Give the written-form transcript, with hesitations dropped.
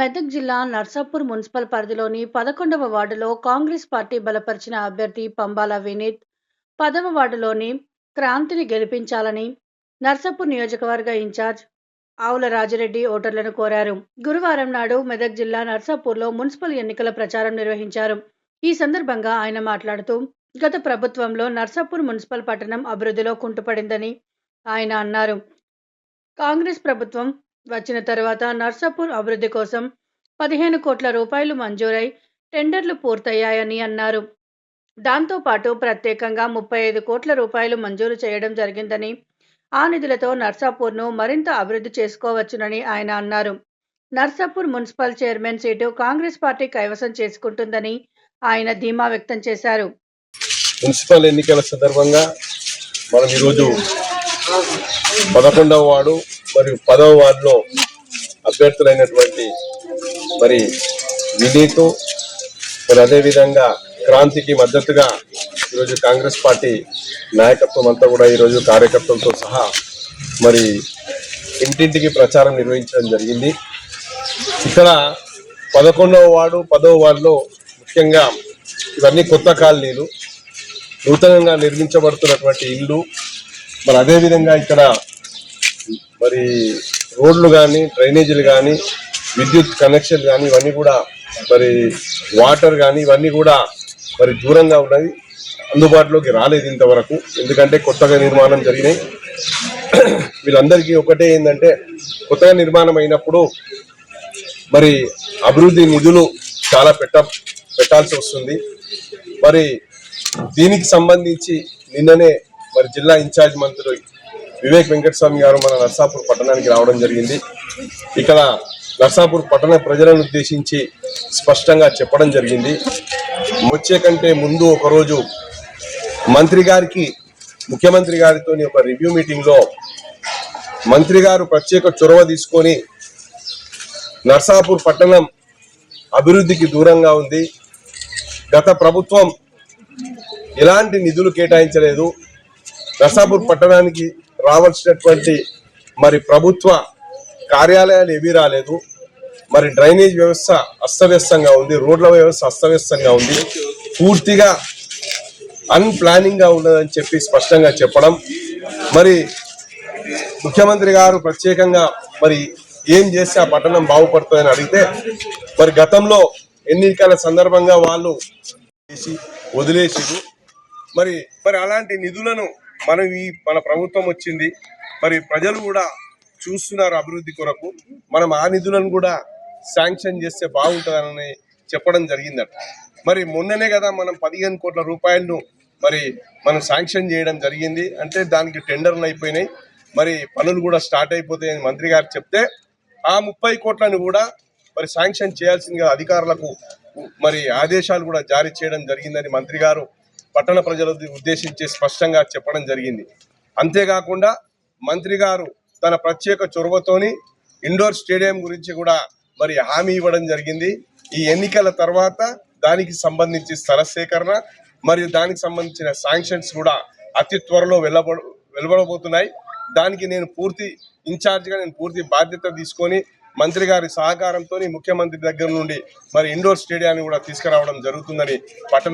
మెదక్ జిల్లా నర్సాపూర్ మున్సిపల్ పరిధిలోని 11వ వార్డులో కాంగ్రెస్ పార్టీ బలపరిచిన అభ్యర్థి పంబాల వినీత్ 10వ వార్డులోని క్రాంతిని గెలిపించాలని నర్సాపూర్ నియోజకవర్గ ఇన్ఛార్జ్ ఆవుల రాజిరెడ్డి ఓటర్లను కోరారు. గురువారం నాడు మెదక్ జిల్లా నర్సాపూర్లో మున్సిపల్ ఎన్నికల ప్రచారం నిర్వహించారు. ఈ సందర్భంగా ఆయన మాట్లాడుతూ గత ప్రభుత్వంలో నర్సాపూర్ మున్సిపల్ పట్టణం అభివృద్ధిలో కుంటుపడిందని ఆయన అన్నారు. కాంగ్రెస్ ప్రభుత్వం వచ్చిన తర్వాత నర్సాపూర్ అభివృద్ధి కోసం 15 కోట్ల రూపాయలు మంజూరై టెండర్లు పూర్తయ్యాయని అన్నారు. దాంతో పాటు ప్రత్యేకంగా 35 కోట్ల రూపాయలు మంజూరు చేయడం జరిగిందని, ఆ నిధులతో నర్సాపూర్ను మరింత అభివృద్ధి చేసుకోవచ్చునని ఆయన అన్నారు. Narsapur municipal chairman seat Congress party కైవసం చేసుకుంటుందని ఆయన ధీమా వ్యక్తం చేశారు. మున్సిపల్ ఎన్నికల సందర్భంగా మనం ఈరోజు 11వ వార్డు మరియు 10వ వార్డులో అభ్యర్థులైనటువంటి మరి వినీత్ మరి అదేవిధంగా క్రాంతికి మద్దతుగా ఈరోజు కాంగ్రెస్ పార్టీ నాయకత్వం అంతా కూడా ఈరోజు కార్యకర్తలతో సహా మరి ఇంటింటికి ప్రచారం నిర్వహించడం జరిగింది. ఇక్కడ 11వ వార్డు 10వ వార్డులో ముఖ్యంగా ఇవన్నీ కొత్త కాలనీలు, నూతనంగా నిర్మించబడుతున్నటువంటి ఇల్లు, మరి అదేవిధంగా ఇక్కడ మరి రోడ్లు కానీ, డ్రైనేజీలు కానీ, విద్యుత్ కనెక్షన్ కానీ, ఇవన్నీ కూడా మరి వాటర్ కానీ ఇవన్నీ కూడా మరి దూరంగా ఉన్నది, అందుబాటులోకి రాలేదు ఇంతవరకు. ఎందుకంటే కొత్తగా నిర్మాణం జరిగినాయి. వీళ్ళందరికీ ఒకటే ఏంటంటే, కొత్తగా నిర్మాణం అయినప్పుడు మరి అభివృద్ధి నిధులు చాలా పెట్టాల్సి వస్తుంది. మరి దీనికి సంబంధించి నిన్ననే మరి జిల్లా ఇన్ఛార్జ్ మంత్రి వివేక్ వెంకటస్వామి గారు మన నర్సాపూర్ పట్టణానికి రావడం జరిగింది. ఇక్కడ నర్సాపూర్ పట్టణ ప్రజలను ఉద్దేశించి స్పష్టంగా చెప్పడం జరిగింది. వచ్చే కంటే ముందు ఒకరోజు మంత్రి గారికి, ముఖ్యమంత్రి గారితో ఒక రివ్యూ మీటింగ్లో మంత్రి గారు ప్రత్యేక చొరవ తీసుకొని నర్సాపూర్ పట్టణం అభివృద్ధికి దూరంగా ఉంది, గత ప్రభుత్వం ఎలాంటి నిధులు కేటాయించలేదు, నర్సాపూర్ పట్టణానికి రావాల్సినటువంటి మరి ప్రభుత్వ కార్యాలయాలు ఏవీ రాలేదు, మరి డ్రైనేజ్ వ్యవస్థ అస్తవ్యస్తంగా ఉంది, రోడ్ల వ్యవస్థ అస్తవ్యస్తంగా ఉంది, పూర్తిగా అన్ప్లానింగ్గా ఉన్నదని చెప్పి స్పష్టంగా చెప్పడం. మరి ముఖ్యమంత్రి గారు ప్రత్యేకంగా మరి ఏం చేస్తే ఆ పట్టణం బాగుపడుతుందని అడిగితే, మరి గతంలో ఎన్నికల సందర్భంగా వాళ్ళు వదిలేసిరు. మరి అలాంటి నిధులను మన ప్రభుత్వం వచ్చింది, మరి ప్రజలు కూడా చూస్తున్నారు అభివృద్ధి కొరకు, మనం ఆ నిధులను కూడా శాంక్షన్ చేస్తే బాగుంటుందని చెప్పడం జరిగిందట. మరి మొన్ననే కదా మనం 15 కోట్ల రూపాయలను మరి మనం శాంక్షన్ చేయడం జరిగింది. అంటే దానికి టెండర్లు అయిపోయినాయి, మరి పనులు కూడా స్టార్ట్ అయిపోతాయని మంత్రి గారు చెప్తే, ఆ 30 కోట్లను కూడా మరి శాంక్షన్ చేయాల్సిందిగా అధికారులకు మరి ఆదేశాలు కూడా జారీ చేయడం జరిగిందని మంత్రి గారు పట్టణ ప్రజలను ఉద్దేశించి స్పష్టంగా చెప్పడం జరిగింది. అంతేకాకుండా మంత్రి గారు తన ప్రత్యేక చొరవతోని ఇండోర్ స్టేడియం గురించి కూడా మరి హామీ ఇవ్వడం జరిగింది. ఈ ఎన్నికల తర్వాత దానికి సంబంధించి స్థల సేకరణ మరియు దానికి సంబంధించిన శాంక్షన్స్ కూడా అతి త్వరలో వెలువడబోతున్నాయి. దానికి నేను పూర్తి ఇన్ఛార్జ్గా పూర్తి బాధ్యత తీసుకొని మంత్రి గారి సహకారంతో ముఖ్యమంత్రి దగ్గర నుండి మరి ఇండోర్ స్టేడియాన్ని కూడా తీసుకురావడం జరుగుతుందని పట్టణ